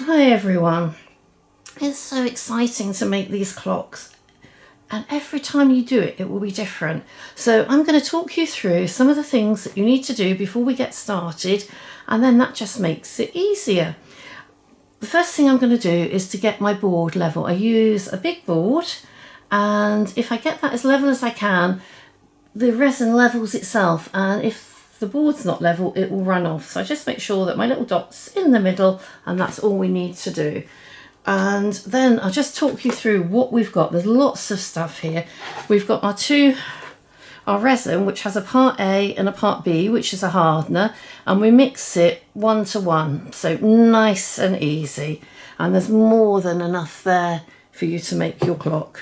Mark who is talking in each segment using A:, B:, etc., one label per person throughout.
A: Hi everyone. It's so exciting to make these clocks, and every time you do it, it will be different. So I'm going to talk you through some of the things that you need to do before we get started, and then that just makes it easier. The first thing I'm going to do is to get my board level. I use a big board, and if I get that as level as I can, the resin levels itself, and if the board's not level, it will run off. So I just make sure that my little dot's in the middle, and that's all we need to do. And then I'll just talk you through what we've got. There's lots of stuff here. We've got our resin, which has a part A and a part B, which is a hardener, and we mix it 1 to 1, so nice and easy. And there's more than enough there for you to make your clock.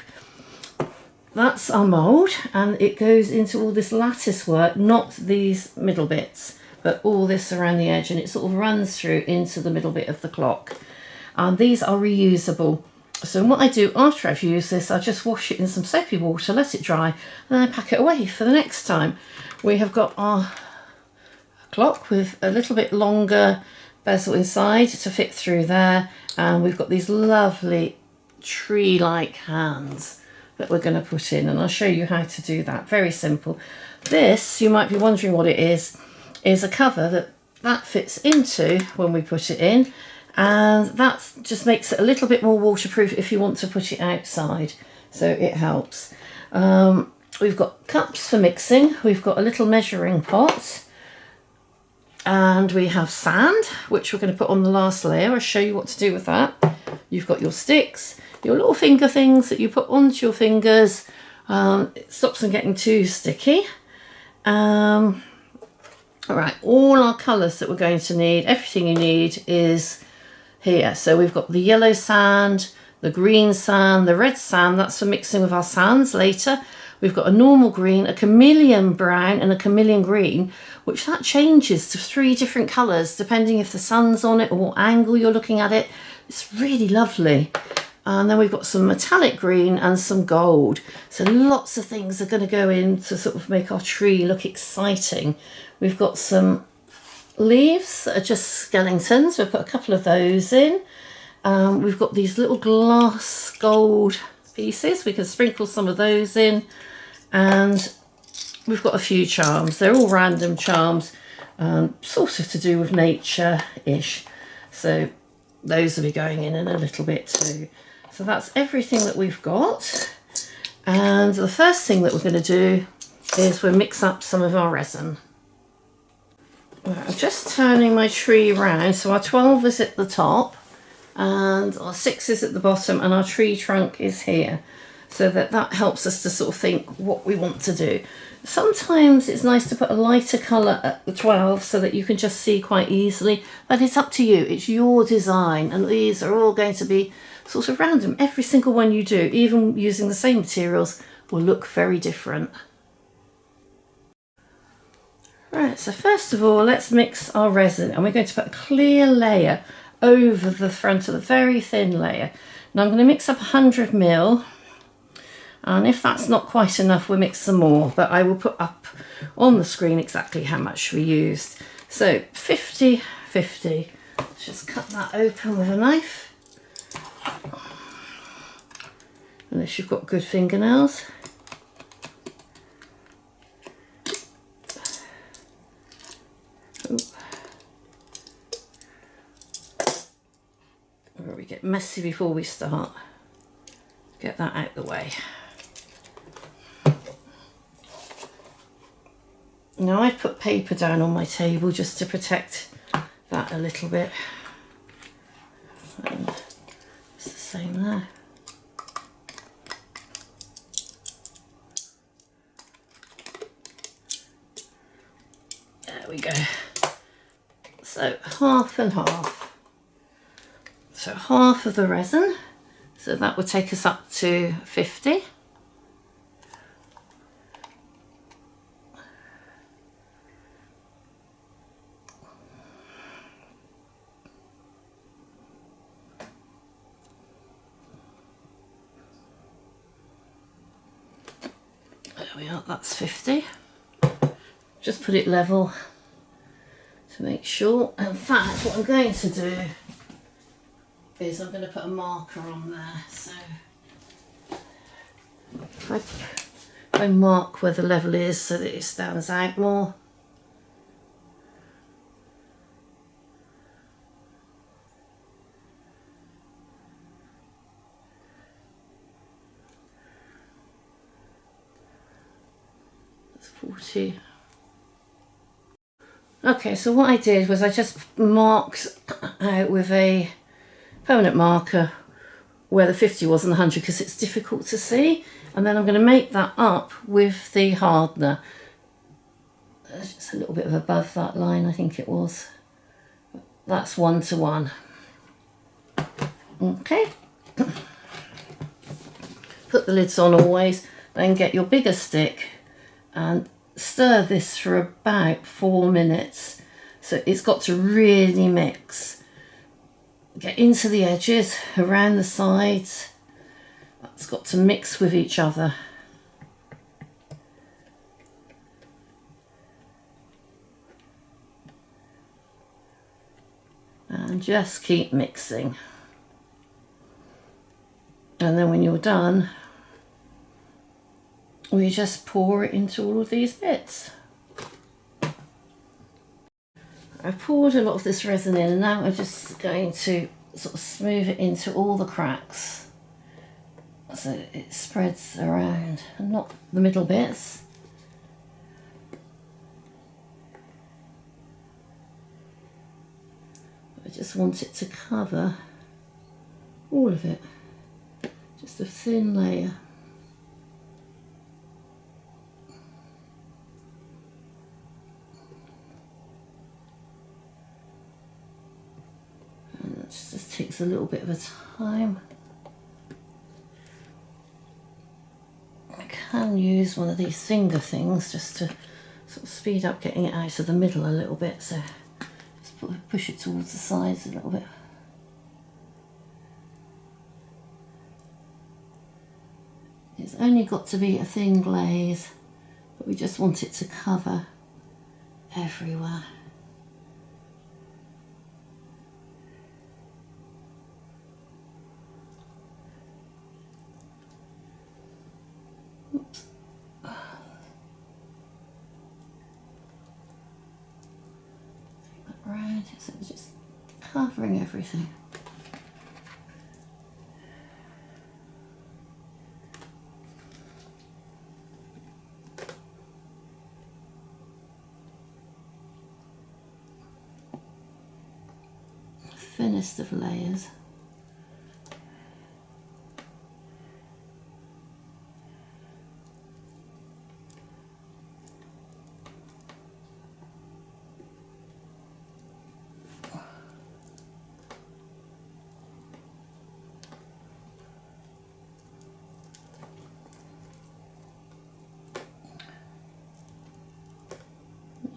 A: That's our mould, and it goes into all this lattice work, not these middle bits, but all this around the edge, and it sort of runs through into the middle bit of the clock. And these are reusable. So what I do after I've used this, I just wash it in some soapy water, let it dry, and then I pack it away for the next time. We have got our clock with a little bit longer bezel inside to fit through there, and we've got these lovely tree-like hands that we're going to put in, and I'll show you how to do that. Very simple. This, you might be wondering what it is a cover that fits into when we put it in, and that just makes it a little bit more waterproof if you want to put it outside, so it helps. We've got cups for mixing, we've got a little measuring pot, and we have sand, which we're going to put on the last layer. I'll show you what to do with that. You've got your sticks, your little finger things that you put onto your fingers. It stops them getting too sticky. All right, all our colours that we're going to need, everything you need is here. So we've got the yellow sand, the green sand, the red sand, that's for mixing with our sands later. We've got a normal green, a chameleon brown, and a chameleon green, which that changes to 3 different colours depending if the sun's on it or what angle you're looking at it. It's really lovely. And then we've got some metallic green and some gold. So lots of things are going to go in to sort of make our tree look exciting. We've got some leaves that are just skeletons. We've put a couple of those in. We've got these little glass gold pieces. We can sprinkle some of those in. And we've got a few charms. They're all random charms, sort of to do with nature-ish. So those will be going in a little bit too. So that's everything that we've got. And the first thing that we're going to do is we'll mix up some of our resin. Right, I'm just turning my tree round. So our 12 is at the top and our 6 is at the bottom, and our tree trunk is here. So that helps us to sort of think what we want to do. Sometimes it's nice to put a lighter colour at the 12 so that you can just see quite easily, but it's up to you. It's your design, and these are all going to be sort of random. Every single one you do, even using the same materials, will look very different. Right, so first of all, let's mix our resin, and we're going to put a clear layer over the front of the very thin layer. Now I'm going to mix up 100 ml. And if that's not quite enough, we'll mix some more, but I will put up on the screen exactly how much we used. So 50-50. Let's just cut that open with a knife. Unless you've got good fingernails. Where we get messy before we start. Get that out the way. Now I've put paper down on my table just to protect that a little bit. And it's the same there. There we go. So half and half. So half of the resin. So that would take us up to 50. There we are, that's 50. Just put it level to make sure. In fact, what I'm going to do is I'm going to put a marker on there. So if I mark where the level is so that it stands out more. That's 40. Okay, so what I did was I just marked out with a permanent marker where the 50 was and the 100 because it's difficult to see, and then I'm going to make that up with the hardener. Just a little bit of above that line, I think it was. That's 1 to 1. Okay. Put the lids on always, then get your bigger stick and stir this for about 4 minutes. So it's got to really mix. Get into the edges, around the sides. That's got to mix with each other. And just keep mixing. And then when you're done, we just pour it into all of these bits. I've poured a lot of this resin in, and now I'm just going to sort of smooth it into all the cracks so it spreads around, and not the middle bits. I just want it to cover all of it, just a thin layer. And it just takes a little bit of a time. I can use one of these finger things just to sort of speed up getting it out of the middle a little bit, so just push it towards the sides a little bit. It's only got to be a thin glaze, but we just want it to cover everywhere. Oops. Take that round, so it's just covering everything. Thinnest of layers.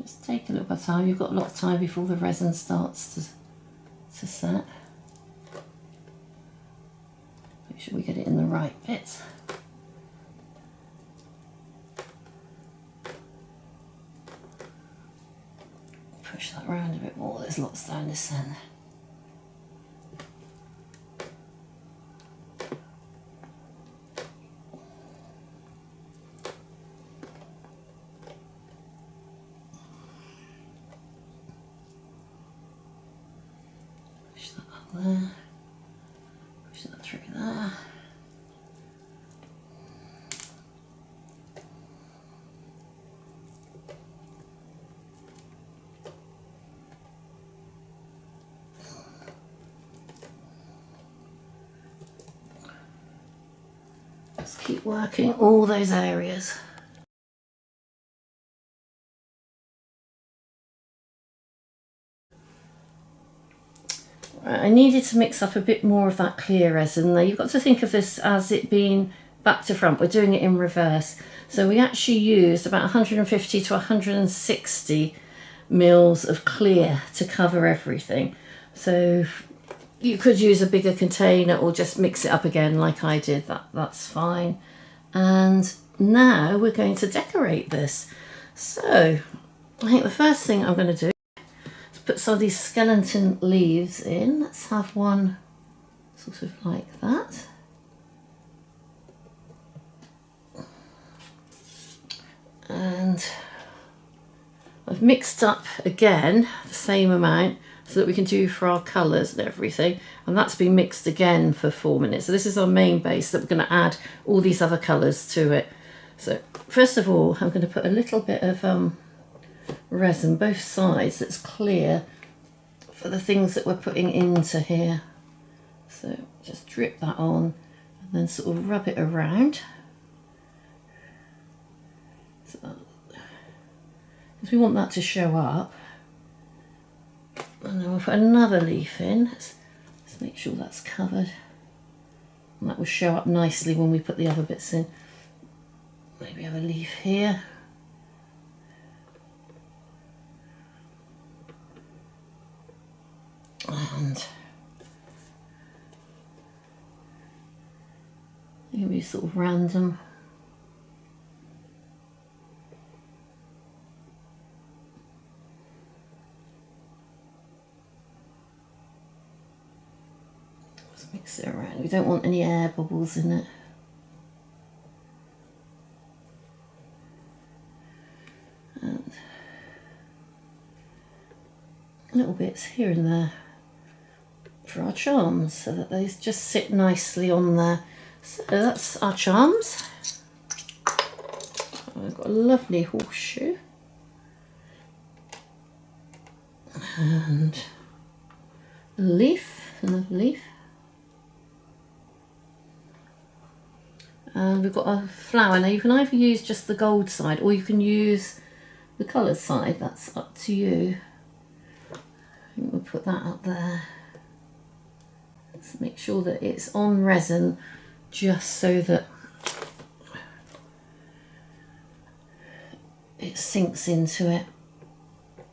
A: Just take a little bit of time. You've got a lot of time before the resin starts to set. Make sure we get it in the right bits. Push that around a bit more. There's lots down this end. There, push that through there. Just keep working all those areas. I needed to mix up a bit more of that clear resin. Now you've got to think of this as it being back to front. We're doing it in reverse. So we actually used about 150 to 160 mils of clear to cover everything. So you could use a bigger container or just mix it up again like I did. That's fine. And now we're going to decorate this. So I think the first thing I'm going to do, put some of these skeleton leaves in. Let's have one sort of like that. And I've mixed up again the same amount so that we can do for our colours and everything, and that's been mixed again for 4 minutes. So this is our main base that we're going to add all these other colours to it. So first of all, I'm going to put a little bit of resin both sides that's clear for the things that we're putting into here. So just drip that on and then sort of rub it around. So, because we want that to show up. And then we'll put another leaf in. Let's make sure that's covered. And that will show up nicely when we put the other bits in. Maybe have a leaf here. And it can be sort of random. Let's mix it around. We don't want any air bubbles in it. And little bits here and there for our charms so that they just sit nicely on there. So that's our charms. I've got a lovely horseshoe and a leaf, another leaf, and we've got a flower. Now you can either use just the gold side or you can use the coloured side, that's up to you. I think we'll put that up there. Let's make sure that it's on resin just so that it sinks into it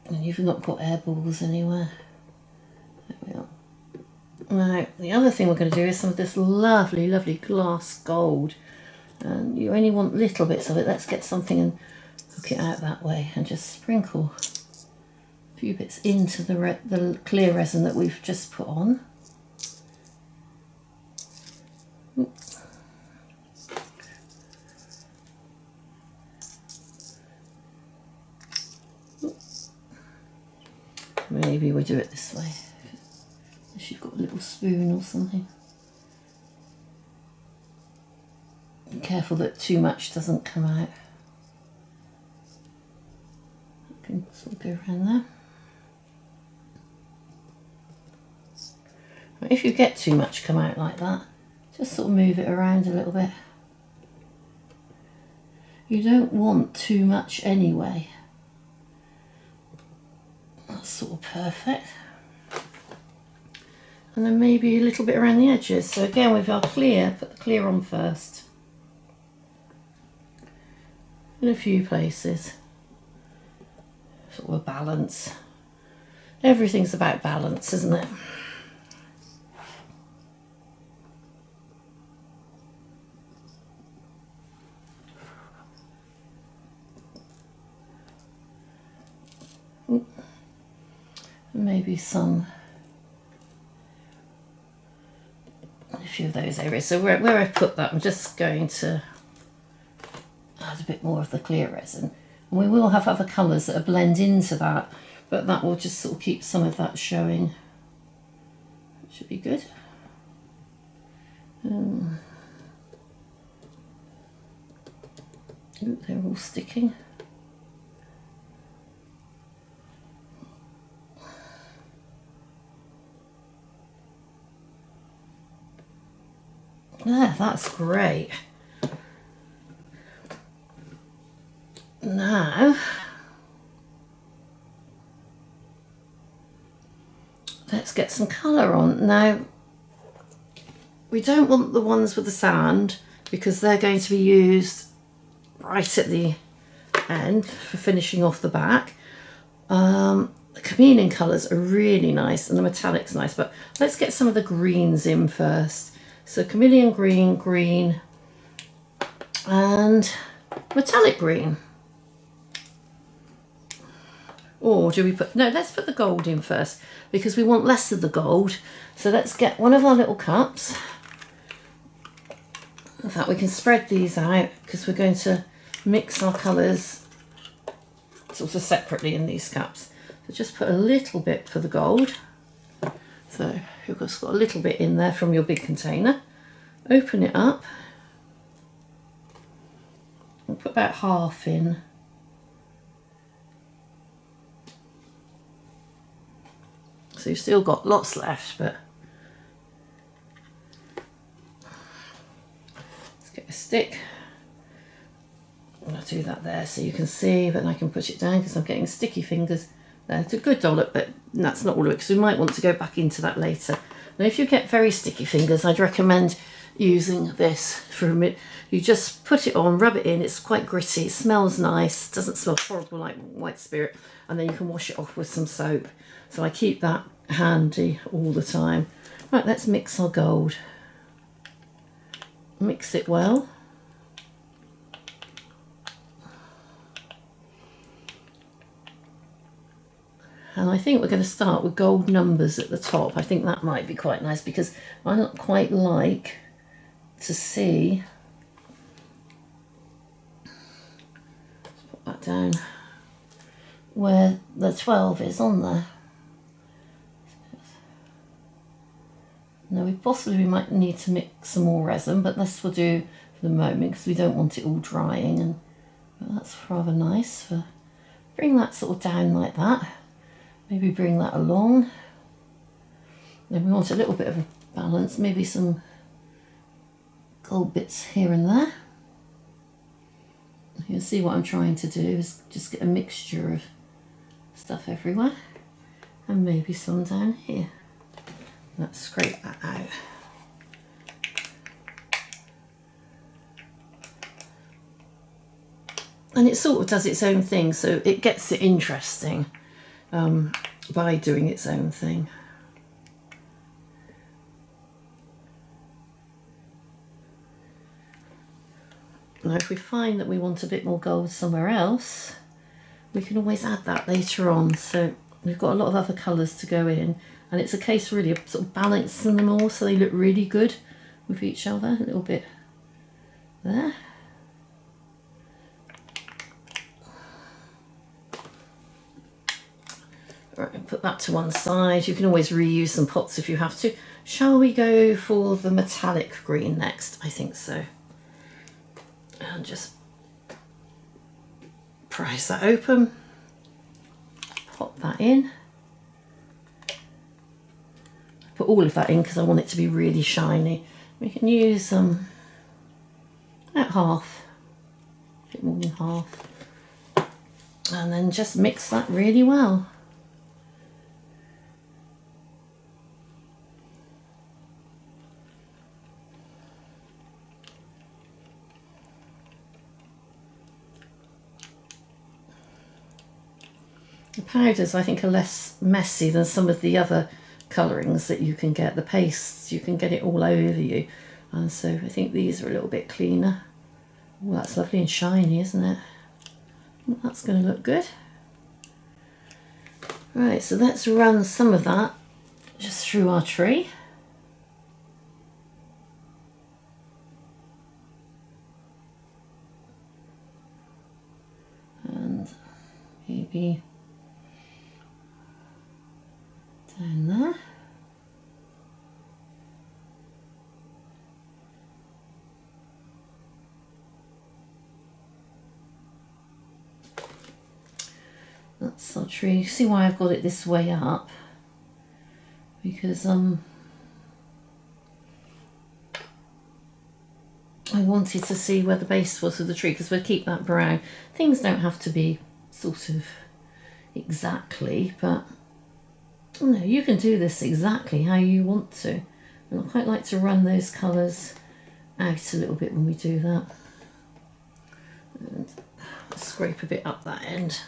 A: and you've not got air bubbles anywhere. There we are. Now the other thing we're going to do is some of this lovely, lovely glass gold, and you only want little bits of it. Let's get something and hook it out that way and just sprinkle a few bits into the clear resin that we've just put on. Maybe we'll do it this way, if you've got a little spoon or something. Be careful that too much doesn't come out. I can sort of go around there. If you get too much come out like that, just sort of move it around a little bit. You don't want too much anyway. That's sort of perfect. And then maybe a little bit around the edges. So again, with our clear, put the clear on first. In a few places. Sort of a balance. Everything's about balance, isn't it? Maybe some, a few of those areas. So where I put that, I'm just going to add a bit more of the clear resin. And we will have other colours that blend into that, but that will just sort of keep some of that showing. It should be good. Ooh, they're all sticking. There, that's great. Now, let's get some colour on. Now, we don't want the ones with the sand because they're going to be used right at the end for finishing off the back. The chameleon colours are really nice and the metallic's nice, but let's get some of the greens in first. So chameleon green, green, and metallic green. Or do we put, no, let's put the gold in first because we want less of the gold. So let's get one of our little cups. In fact, we can spread these out because we're going to mix our colours sort of separately in these cups. So just put a little bit for the gold. So you've just got a little bit in there from your big container. Open it up. We'll put about half in. So you've still got lots left, but let's get a stick. I'm going to do that there so you can see, but I can push it down because I'm getting sticky fingers. There, it's a good dollop, but that's not all of it because we might want to go back into that later. Now, if you get very sticky fingers, I'd recommend using this for a minute. You just put it on, rub it in. It's quite gritty. It smells nice. Doesn't smell horrible like white spirit. And then you can wash it off with some soap. So I keep that handy all the time. Right, let's mix our gold. Mix it well. And I think we're going to start with gold numbers at the top. I think that might be quite nice because I don't quite like to see. Let's put that down where the 12 is on there. Now we might need to mix some more resin, but this will do for the moment because we don't want it all drying. And that's rather nice. Bring that sort of down like that. Maybe bring that along. Then we want a little bit of a balance, maybe some gold bits here and there. You can see what I'm trying to do is just get a mixture of stuff everywhere. And maybe some down here. Let's scrape that out. And it sort of does its own thing, so it gets it interesting. By doing its own thing. Now if we find that we want a bit more gold somewhere else, we can always add that later on. So we've got a lot of other colours to go in, and it's a case really of sort of balancing them all so they look really good with each other. A little bit there. Right, put that to one side. You can always reuse some pots if you have to. Shall we go for the metallic green next? I think so. And just prise that open. Pop that in. Put all of that in because I want it to be really shiny. We can use about half, a bit more than half. And then just mix that really well. The powders I think are less messy than some of the other colourings that you can get. The pastes, you can get it all over you. And so I think these are a little bit cleaner. Oh, that's lovely and shiny, isn't it? That's going to look good. Right, so let's run some of that just through our tree. And maybe down there. That's our tree. See why I've got it this way up? Because I wanted to see where the base was of the tree because we'll keep that brown. Things don't have to be sort of exactly, but no, you can do this exactly how you want to. And I quite like to run those colours out a little bit when we do that. And scrape a bit up that end.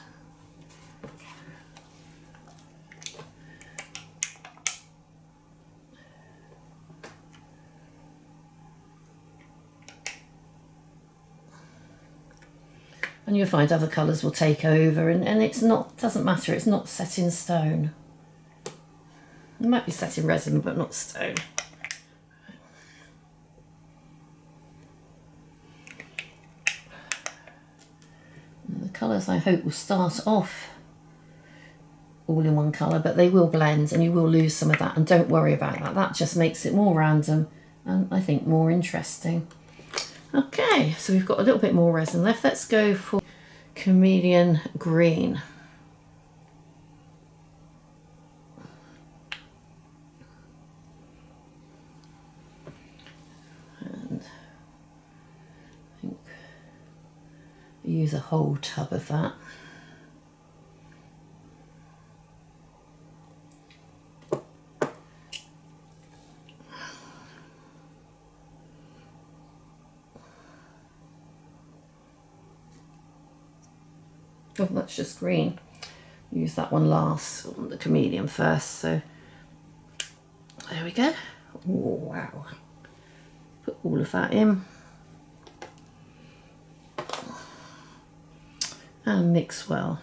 A: and you'll find other colours will take over, and it's not, doesn't matter, it's not set in stone. It might be set in resin but not stone. And the colours I hope will start off all in one colour, but they will blend and you will lose some of that, and don't worry about that. That just makes it more random and I think more interesting. Okay, so we've got a little bit more resin left. Let's go for chameleon green. And I think use a whole tub of that. Oh, that's just green. Use that one last, the chameleon first. So there we go. Oh, wow. Put all of that in. And mix well.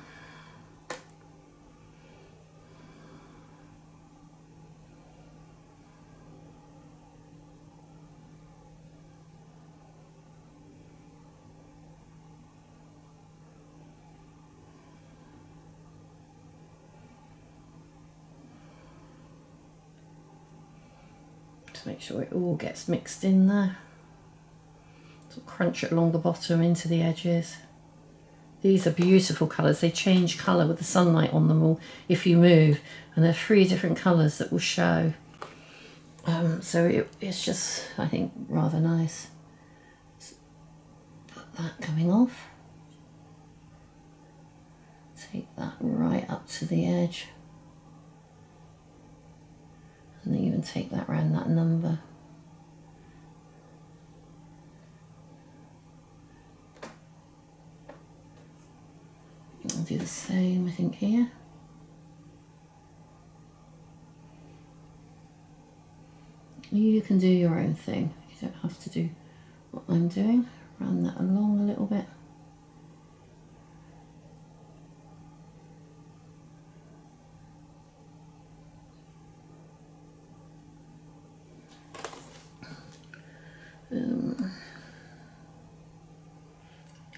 A: To make sure it all gets mixed in there. So crunch it along the bottom into the edges. These are beautiful colours. They change colour with the sunlight on them all if you move, and there are 3 different colours that will show. So it's just, I think, rather nice. Put that coming off. Take that right up to the edge. And even take that round that number. I'll do the same, I think, here. You can do your own thing. You don't have to do what I'm doing. Run that along a little bit.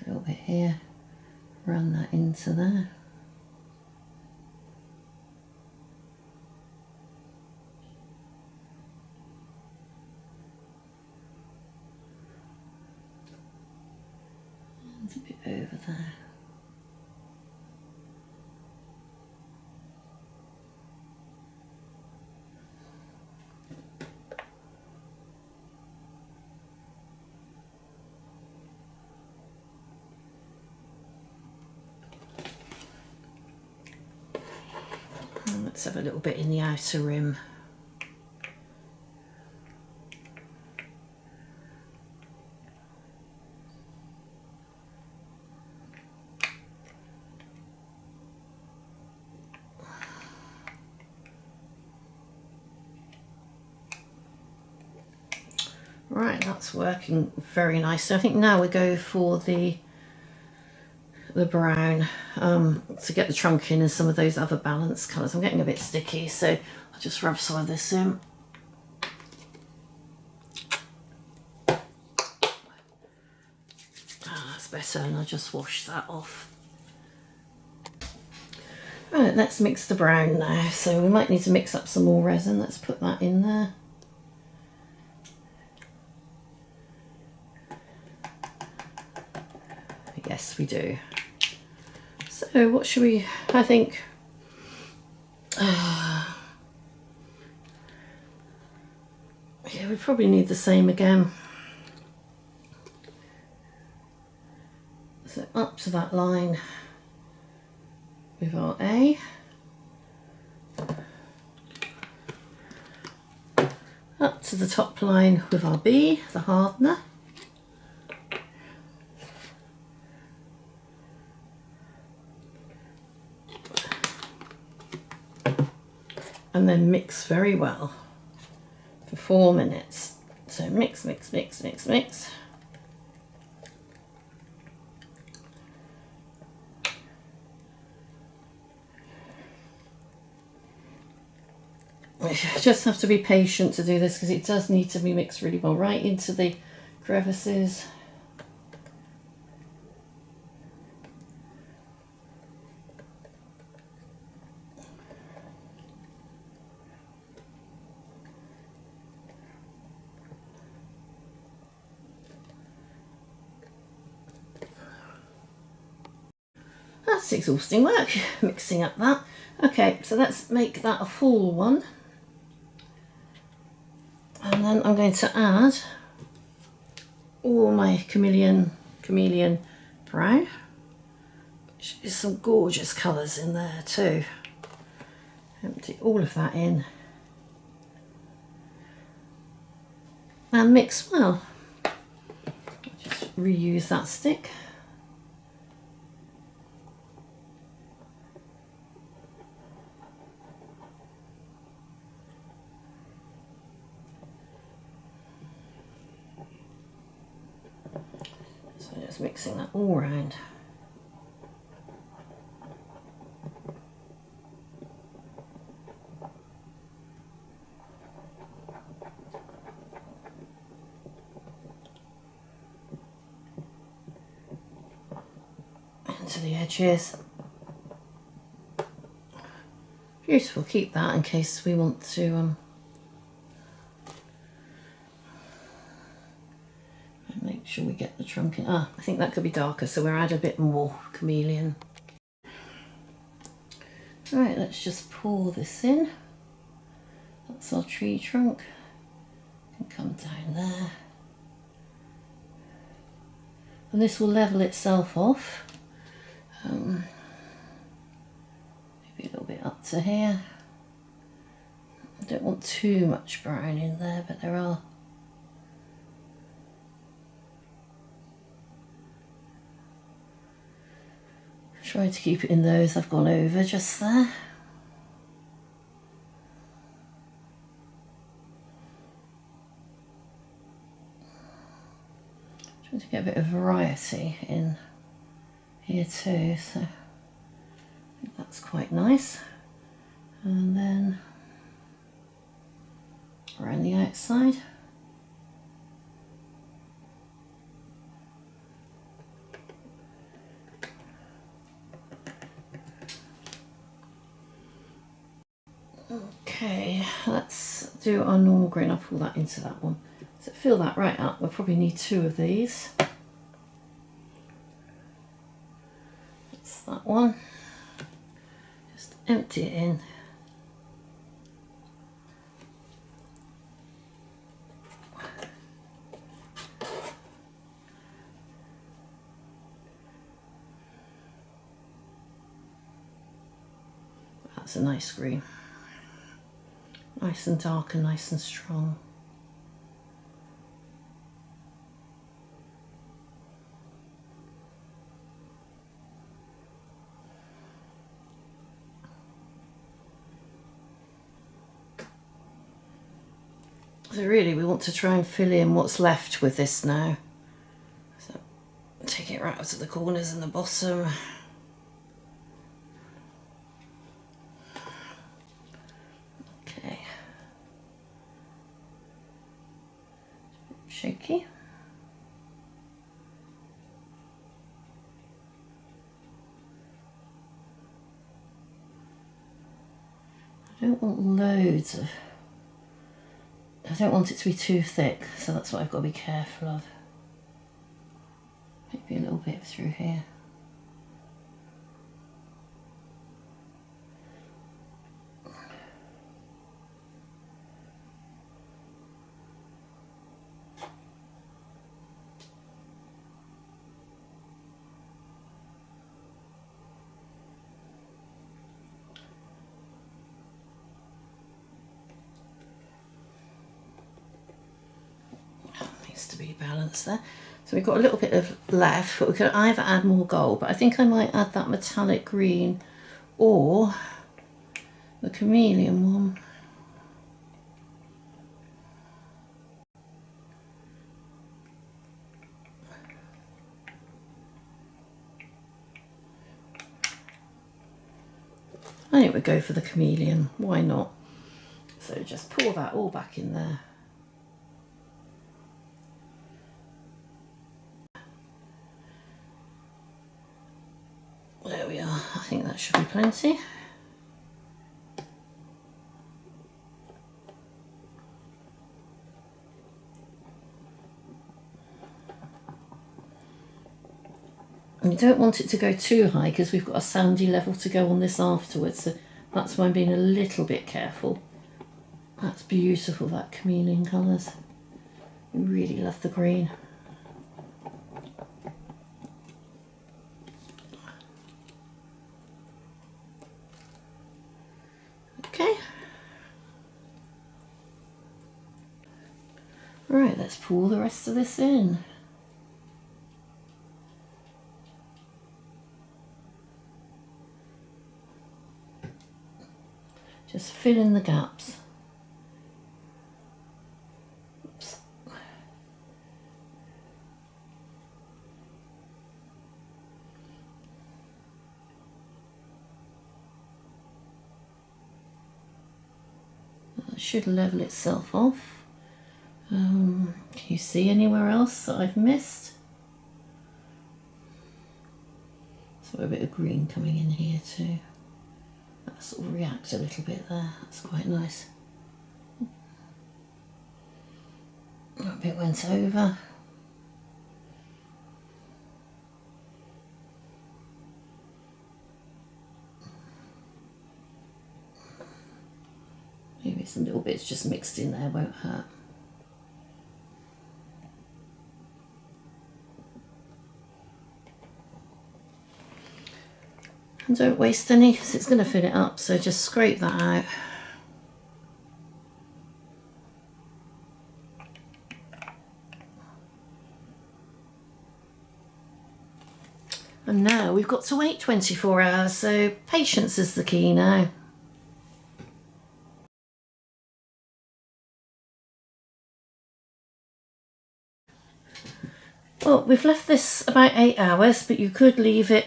A: A little bit here, run that into there. And a bit over there. Let's have a little bit in the outer rim. Right, that's working very nice. So I think now we go for the brown to get the trunk in and some of those other balanced colours. I'm getting a bit sticky, so I'll just rub some of this in. That's better, and I'll just wash that off. Right, let's mix the brown now. So we might need to mix up some more resin. Let's put that in there. Yes, we do. So what should we, I think, yeah, we probably need the same again. So up to that line with our A. Up to the top line with our B, the hardener. And then mix very well for 4 minutes. So mix, mix, mix, mix, mix. You just have to be patient to do this because it does need to be mixed really well right into the crevices. That's exhausting work, mixing up that. Okay, so let's make that a full one. And then I'm going to add all my chameleon brown, which is some gorgeous colours in there too. Empty all of that in. And mix well. Just reuse that stick. So just mixing that all around. Into the edges. Beautiful, keep that in case we want to make sure we get the trunk in. I think that could be darker, so we'll add a bit more chameleon. Right, let's just pour this in. That's our tree trunk. Can come down there. And this will level itself off. Maybe a little bit up to here. I don't want too much brown in there, but there are. Try to keep it in those I've gone over just there. Trying to get a bit of variety in here too, so I think that's quite nice. And then around the outside. Okay, let's do our normal green. I'll pull that into that one. So fill that right up. We'll probably need 2 of these. That's that one. Just empty it in. That's a nice green. Nice and dark and nice and strong. So really we want to try and fill in what's left with this now. So take it right out to the corners and the bottom. Okay. Shaky. I don't want loads of, I don't want it to be too thick, so that's what I've got to be careful of. Maybe a little bit through here. To be balanced there. So we've got a little bit of left, but we could either add more gold, but I think I might add that metallic green or the chameleon one. I think we'll go for the chameleon, why not? So just pour that all back in there. There we are, I think that should be plenty. And you don't want it to go too high because we've got a sandy level to go on this afterwards, so that's why I'm being a little bit careful. That's beautiful, that chameleon colours. I really love the green. Okay. Right, let's pour the rest of this in. Just fill in the gaps. Oops. That should level itself off. Can you see anywhere else that I've missed? So a bit of green coming in here too. That sort of reacts a little bit there. That's quite nice. That bit went over. Maybe some little bits just mixed in there won't hurt. And don't waste any because it's going to fill it up, so just scrape that out. And now we've got to wait 24 hours, so patience is the key now. Well, we've left this about 8 hours, but you could leave it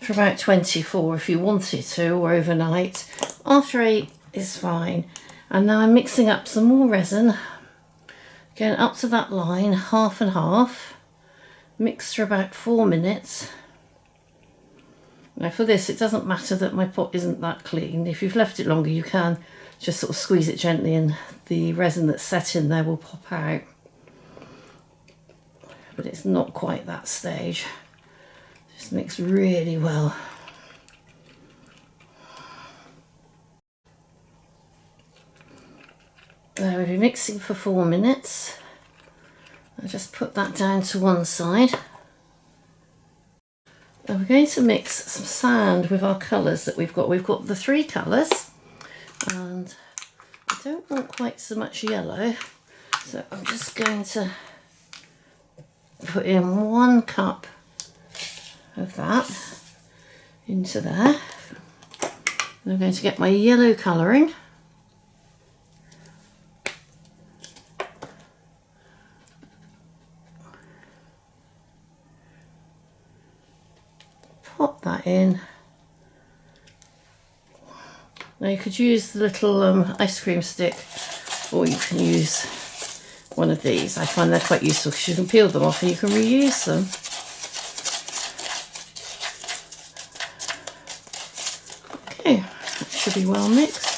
A: for about 24 if you wanted to, or overnight. After 8 is fine. And now I'm mixing up some more resin, going up to that line, half and half, mix for about 4 minutes. Now for this, it doesn't matter that my pot isn't that clean. If you've left it longer, you can just sort of squeeze it gently and the resin that's set in there will pop out. But it's not quite that stage. Just mix really well. Now we'll be mixing for 4 minutes. I'll just put that down to one side. Now we're going to mix some sand with our colours that we've got. We've got the 3 colours and I don't want quite so much yellow, so I'm just going to put in 1 cup of that into there. And I'm going to get my yellow colouring. Pop that in. Now you could use the little ice cream stick, or you can use one of these. I find they're quite useful because you can peel them off and you can reuse them. Okay, that should be well mixed.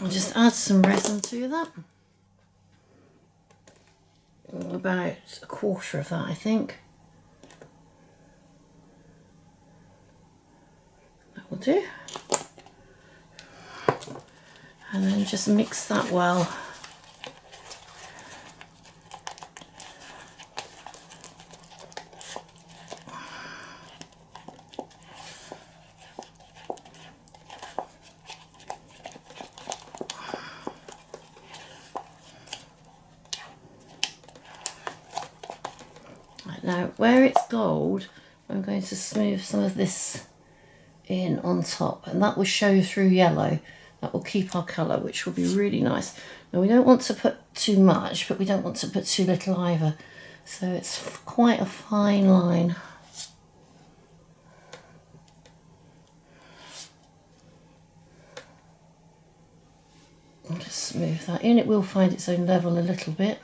A: I'll just add some resin to that. About 1/4 of that, I think. That will do. And then just mix that well. Right, now where it's gold, I'm going to smooth some of this in on top, and that will show through yellow. That will keep our colour, which will be really nice. Now we don't want to put too much, but we don't want to put too little either. So it's quite a fine line. Just smooth that in. It will find its own level a little bit.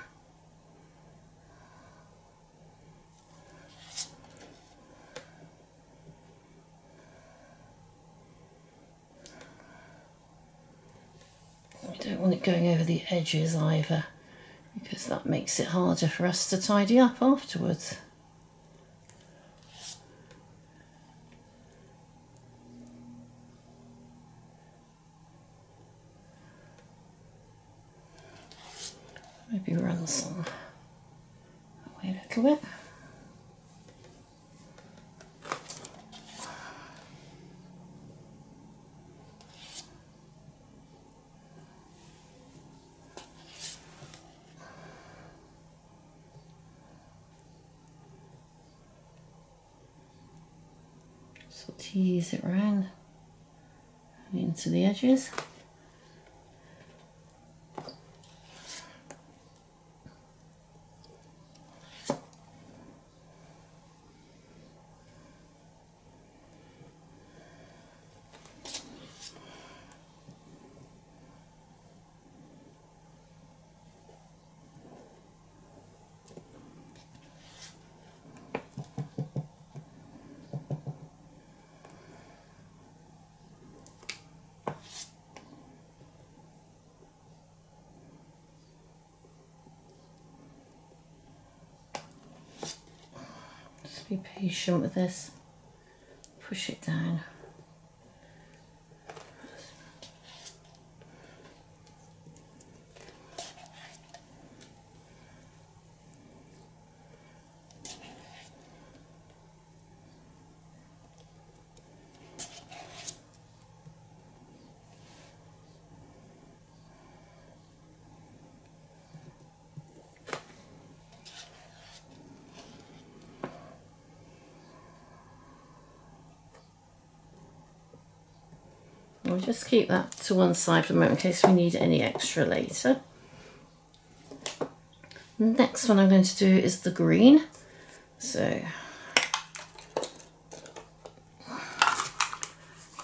A: We don't want it going over the edges either, because that makes it harder for us to tidy up afterwards. Maybe run some away a little bit. So tease it round and into the edges. Be patient with this, push it down. We'll just keep that to one side for the moment in case we need any extra later. The next one I'm going to do is the green. So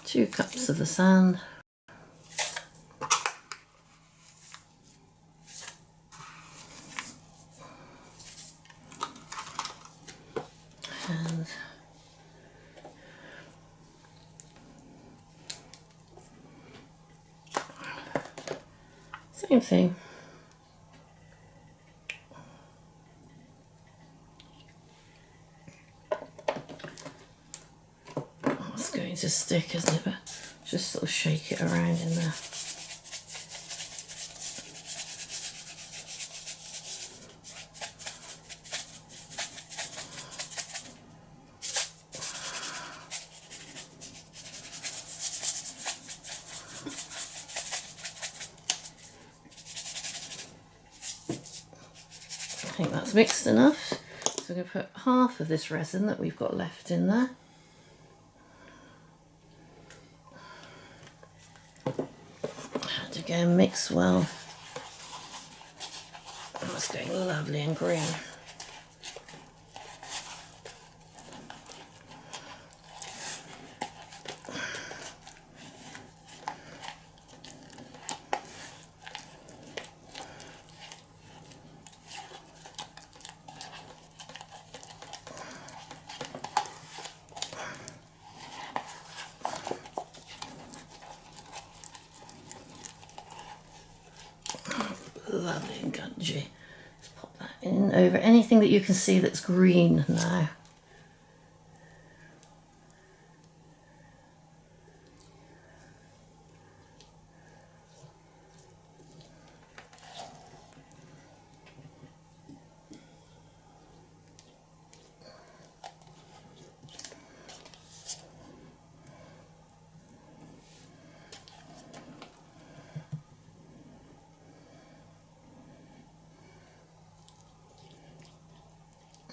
A: 2 cups of the sand. And same thing. Oh, it's going to stick, isn't it? But just sort of shake it around in there. I think that's mixed enough. So I'm going to put half of this resin that we've got left in there. And again, mix well. Oh, it's going lovely and green. Lovely and gungy. Just pop that in over anything that you can see that's green now.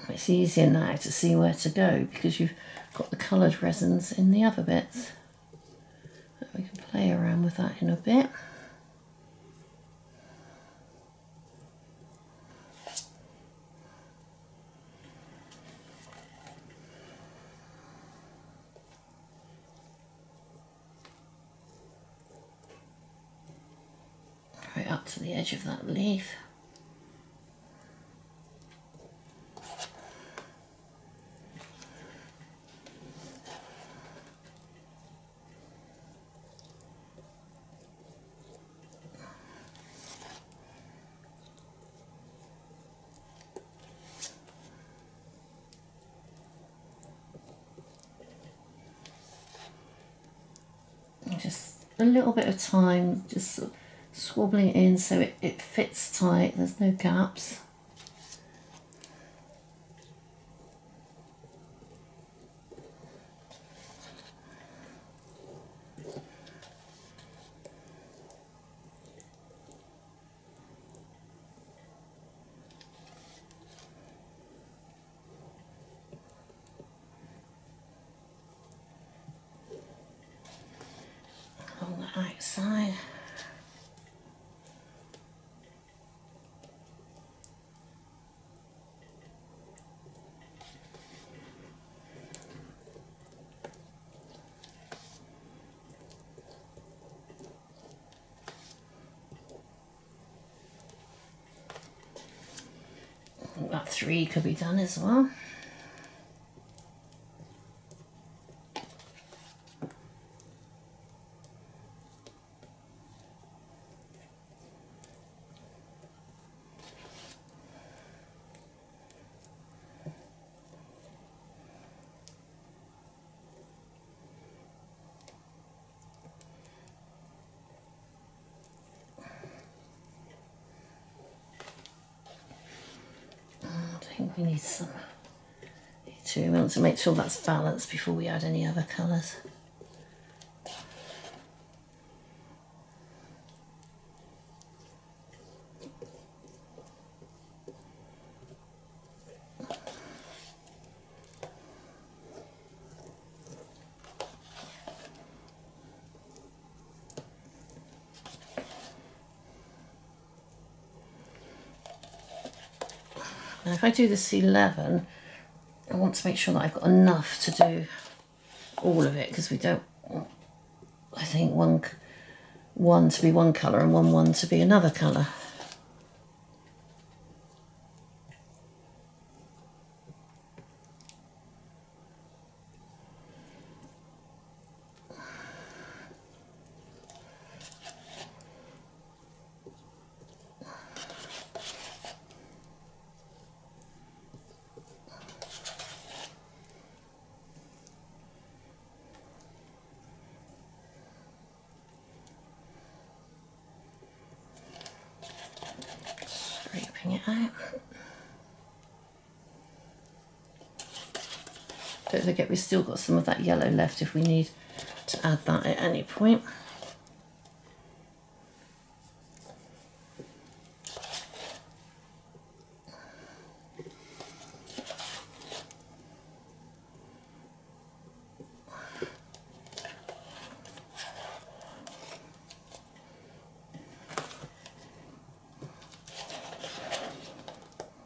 A: It's easier now to see where to go because you've got the coloured resins in the other bits. But we can play around with that in a bit. up to the edge of that leaf. Just a little bit of time, just sort of swabbling it in so it fits tight, there's no gaps. On the outside. That 3 could be done as well. I think we need some too. We want to make sure that's balanced before we add any other colours. Now if I do this 11, I want to make sure that I've got enough to do all of it, because we don't want, I think, one to be one colour and one to be another colour. Scraping it out. Don't forget we've still got some of that yellow left if we need to add that at any point.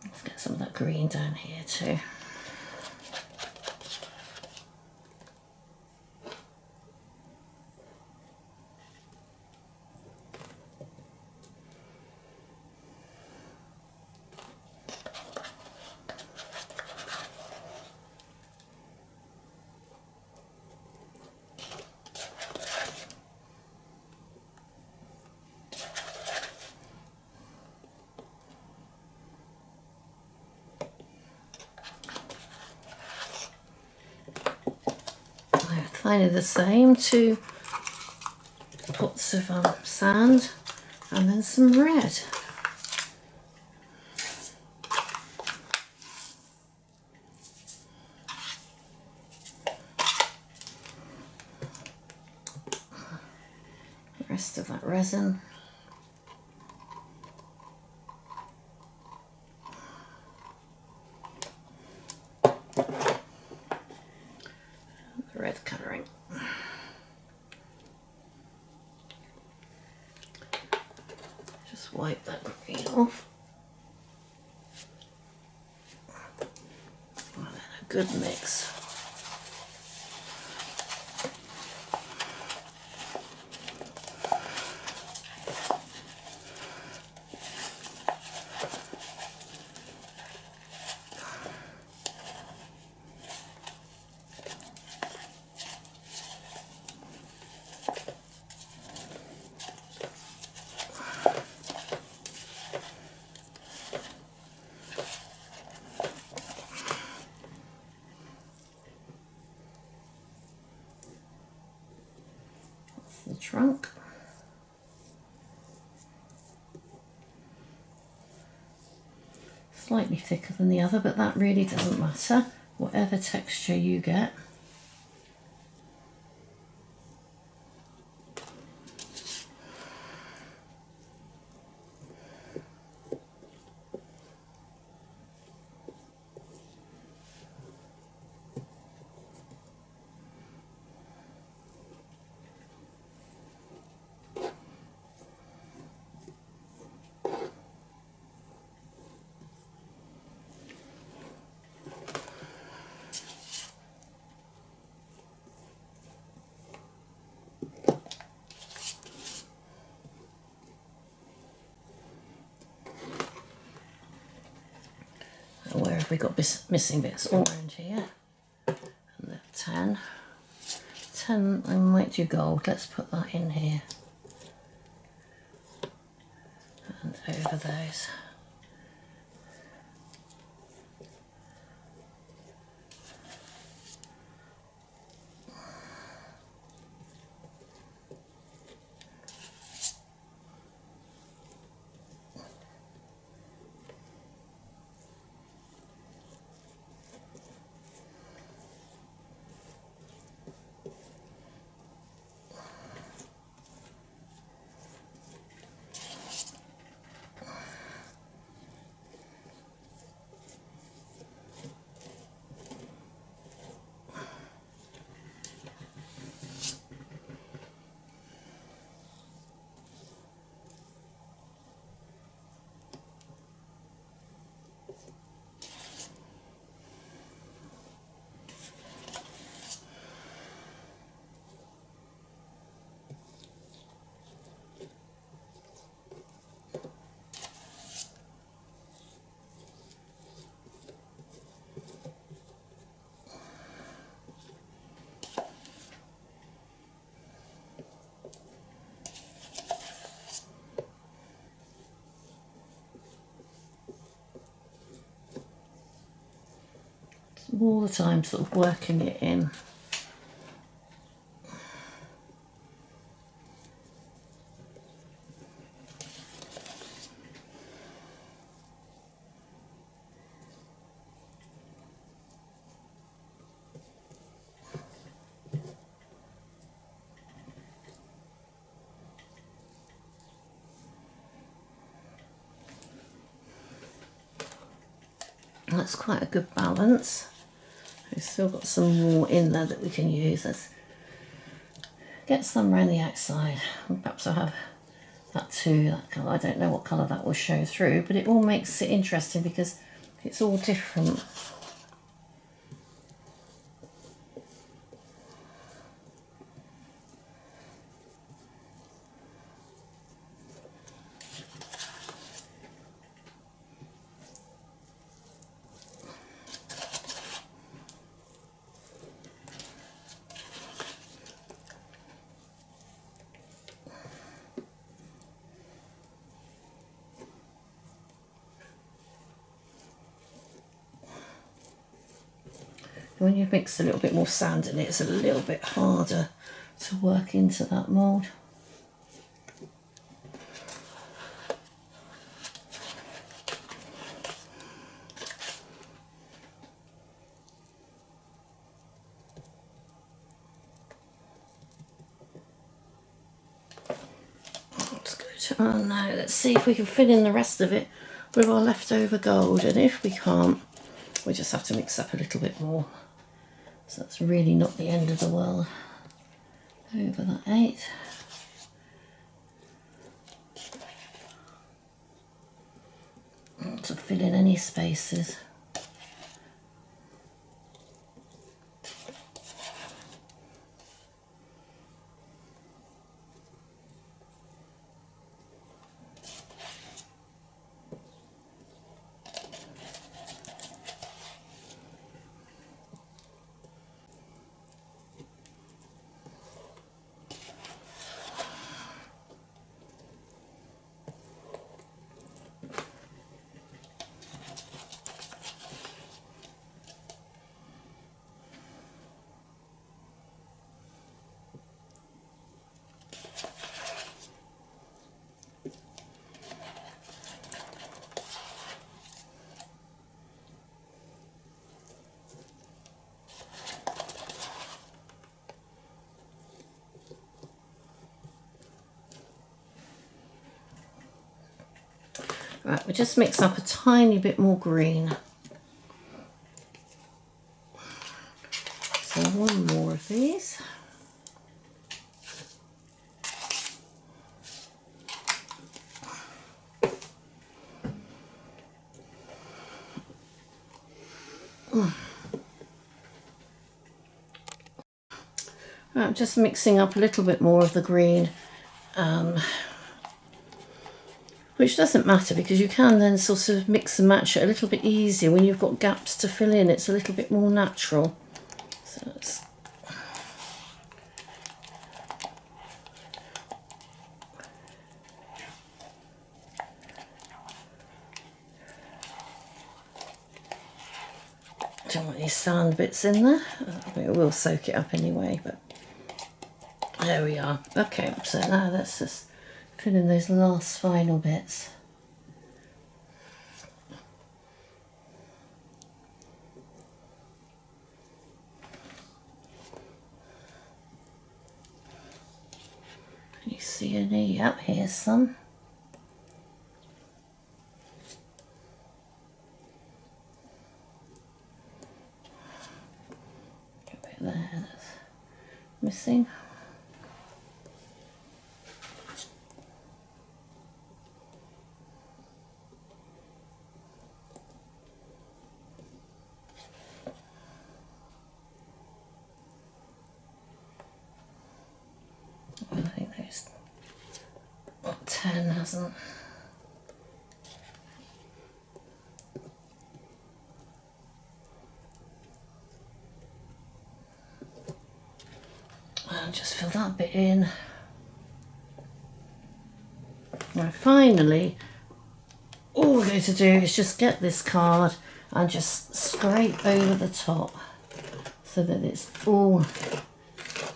A: Let's get some of that green down here too. Kind of the same, 2 pots of sand and then some red. The rest of that resin. Red colouring. Just wipe that green off. And then a good mix. slightly thicker than the other, but that really doesn't matter, whatever texture you get. Where have we got missing bits? All around here. And the 10. 10, I might do gold. Let's put that in here. And over those. All the time sort of working it in. That's quite a good balance. We've still got some more in there that we can use. Let's get some around the outside. And perhaps I'll have that too, that colour. I don't know what colour that will show through, but it all makes it interesting because it's all different. When you mix a little bit more sand in it, it's a little bit harder to work into that mould. Let's go to, oh no, let's see if we can fill in the rest of it with our leftover gold, and if we can't, we just have to mix up a little bit more. So that's really not the end of the world. Over that 8. To fill in any spaces. Right, we'll just mix up a tiny bit more green. So one more of these. Right, I'm just mixing up a little bit more of the green, which doesn't matter because you can then sort of mix and match it a little bit easier when you've got gaps to fill in. It's a little bit more natural. So it's don't want any sand bits in there. It will soak it up anyway, but there we are. Okay, so now let's just fill in those last final bits. Can you see any? Yep, here's some. A bit there that's missing. I think there's 10, hasn't. I'll just fill that bit in. Now finally, all we're going to do is just get this card and just scrape over the top so that it's all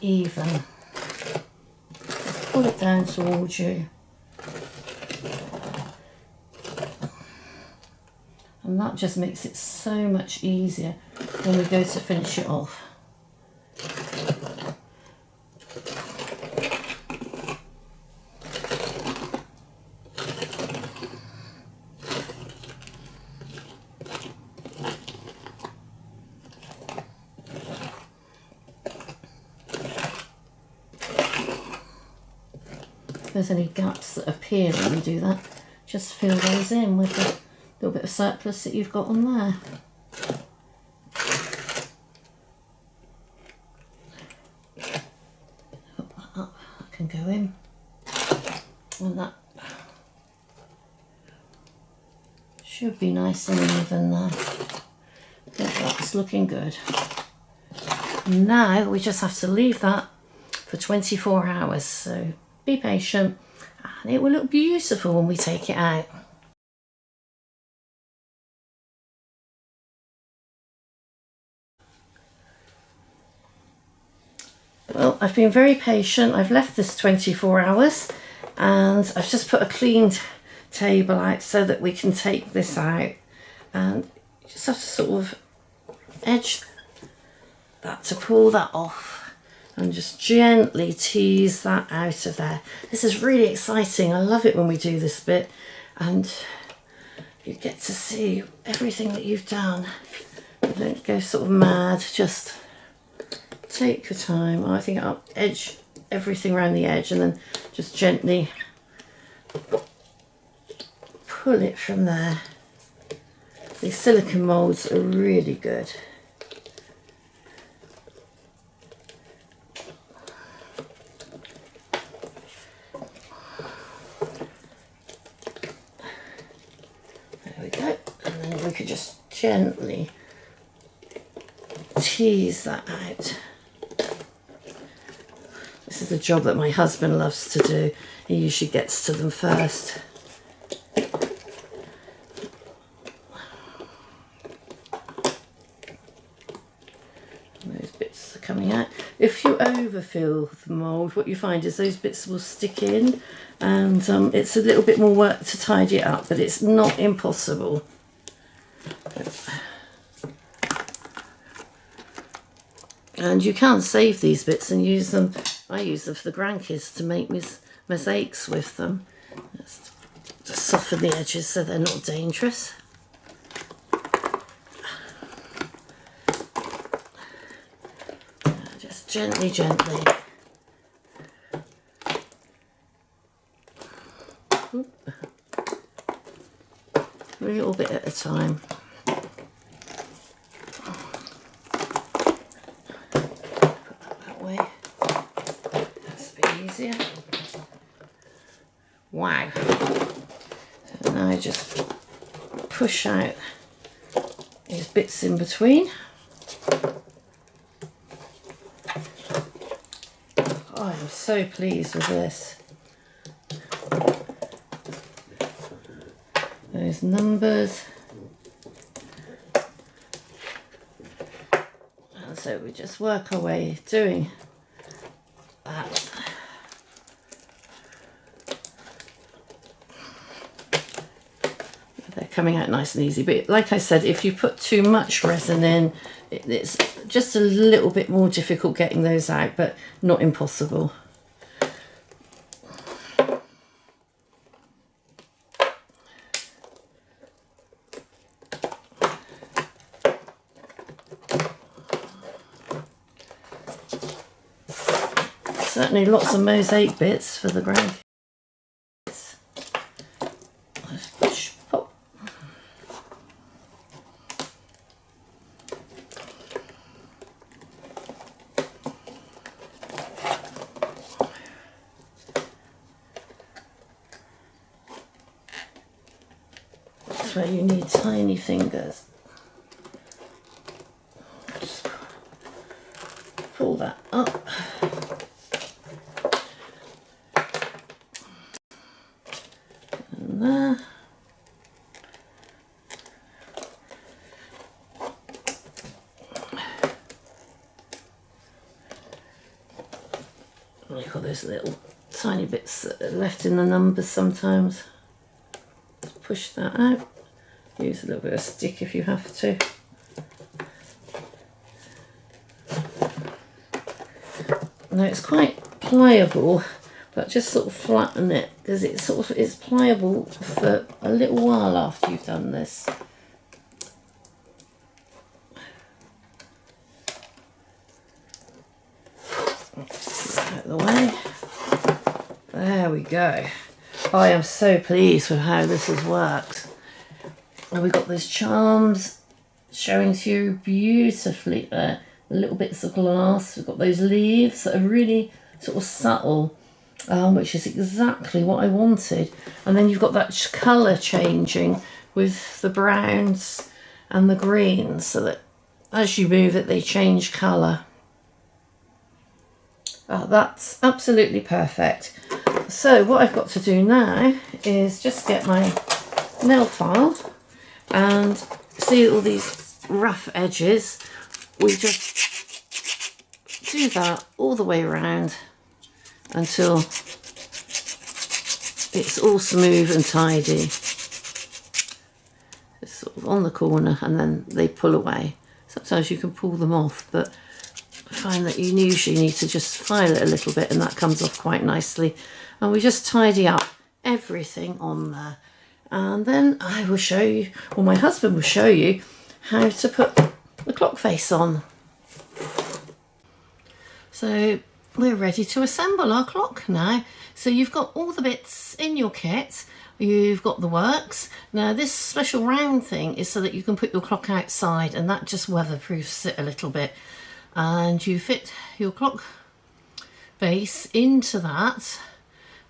A: even. Just pull it down towards you. And that just makes it so much easier when we go to finish it off. If there's any gaps that appear when you do that, just fill those in with the little bit of surplus that you've got on there. Hook that up, that can go in. And that should be nice and even there. Yeah, that's looking good. Now we just have to leave that for 24 hours, so be patient and it will look beautiful when we take it out. Well, I've been very patient. I've left this 24 hours and I've just put a cleaned table out so that we can take this out, and you just have to sort of edge that to pull that off and just gently tease that out of there. This is really exciting. I love it when we do this bit and you get to see everything that you've done. Don't go sort of mad, just take your time. I think I'll edge everything around the edge and then just gently pull it from there. These silicone moulds are really good. There we go. And then we could just gently tease that out. This is a job that my husband loves to do. He usually gets to them first. Those bits are coming out. If you overfill the mould, what you find is those bits will stick in, and it's a little bit more work to tidy it up, but it's not impossible. And you can save these bits and use them. I use them for the grandkids to make mosaics with them. Just soften the edges so they're not dangerous. Just gently, gently. A little bit at a time. Easier. Wow. So now I just push out these bits in between. Oh, I'm so pleased with this. Those numbers. And so we just work our way doing that. Coming out nice and easy, but like I said, if you put too much resin in, it's just a little bit more difficult getting those out, but not impossible. Certainly lots of mosaic bits for the grandkids. Where you need tiny fingers. Just pull that up. And there. You've got those little tiny bits that are left in the numbers sometimes. Just push that out. Use a little bit of stick if you have to. Now it's quite pliable, but just sort of flatten it because it's pliable for a little while after you've done this. Out of the way. There we go. I am so pleased with how this has worked. And we've got those charms showing through beautifully there. The little bits of glass. We've got those leaves that are really sort of subtle, which is exactly what I wanted. And then you've got that colour changing with the browns and the greens, so that as you move it, they change colour. Oh, that's absolutely perfect. So what I've got to do now is just get my nail file. And see all these rough edges, we just do that all the way around until it's all smooth and tidy. It's sort of on the corner and then they pull away. Sometimes you can pull them off, but I find that you usually need to just file it a little bit and that comes off quite nicely. And we just tidy up everything on there. And then I will show you, or my husband will show you, how to put the clock face on. So we're ready to assemble our clock now. So you've got all the bits in your kit. You've got the works. Now this special round thing is so that you can put your clock outside, and that just weatherproofs it a little bit. And you fit your clock base into that.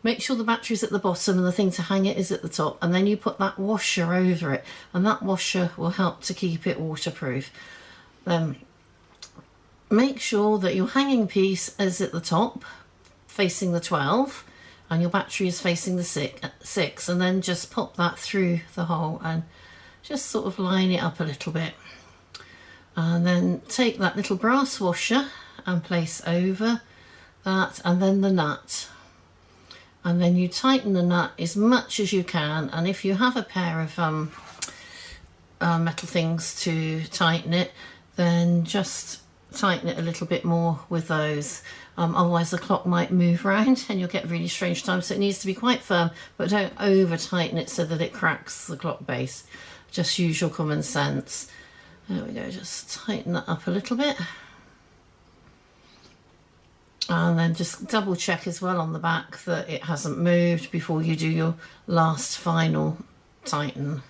A: Make sure the battery's at the bottom and the thing to hang it is at the top, and then you put that washer over it, and that washer will help to keep it waterproof. Make sure that your hanging piece is at the top facing the 12 and your battery is facing the 6, and then just pop that through the hole and just sort of line it up a little bit. And then take that little brass washer and place over that, and then the nut. And then you tighten the nut as much as you can, and if you have a pair of metal things to tighten it, then just tighten it a little bit more with those. Otherwise the clock might move around and you'll get really strange times. So it needs to be quite firm, but don't over tighten it so that it cracks the clock base. Just use your common sense. There we go, just tighten that up a little bit. And then just double check as well on the back that it hasn't moved before you do your last final tighten.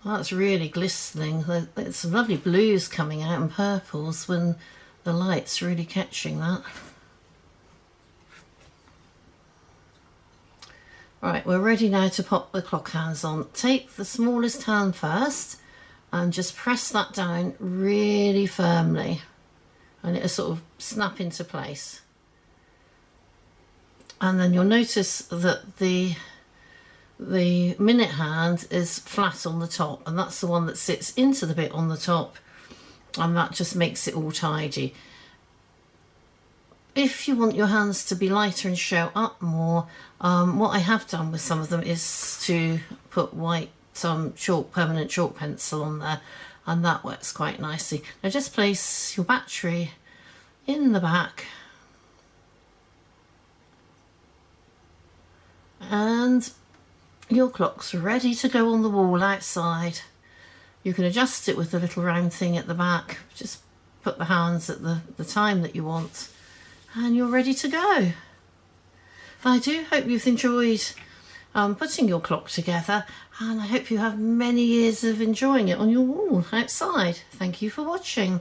A: Well, that's really glistening. There's some lovely blues coming out and purples when the light's really catching that. Right, we're ready now to pop the clock hands on. Take the smallest hand first and just press that down really firmly and it'll sort of snap into place. And then you'll notice that the minute hand is flat on the top, and that's the one that sits into the bit on the top, and that just makes it all tidy. If you want your hands to be lighter and show up more, what I have done with some of them is to put white permanent chalk pencil on there, and that works quite nicely. Now just place your battery in the back and your clock's ready to go on the wall outside. You can adjust it with the little round thing at the back. Just put the hands at the time that you want and you're ready to go. I do hope you've enjoyed putting your clock together, and I hope you have many years of enjoying it on your wall outside. Thank you for watching.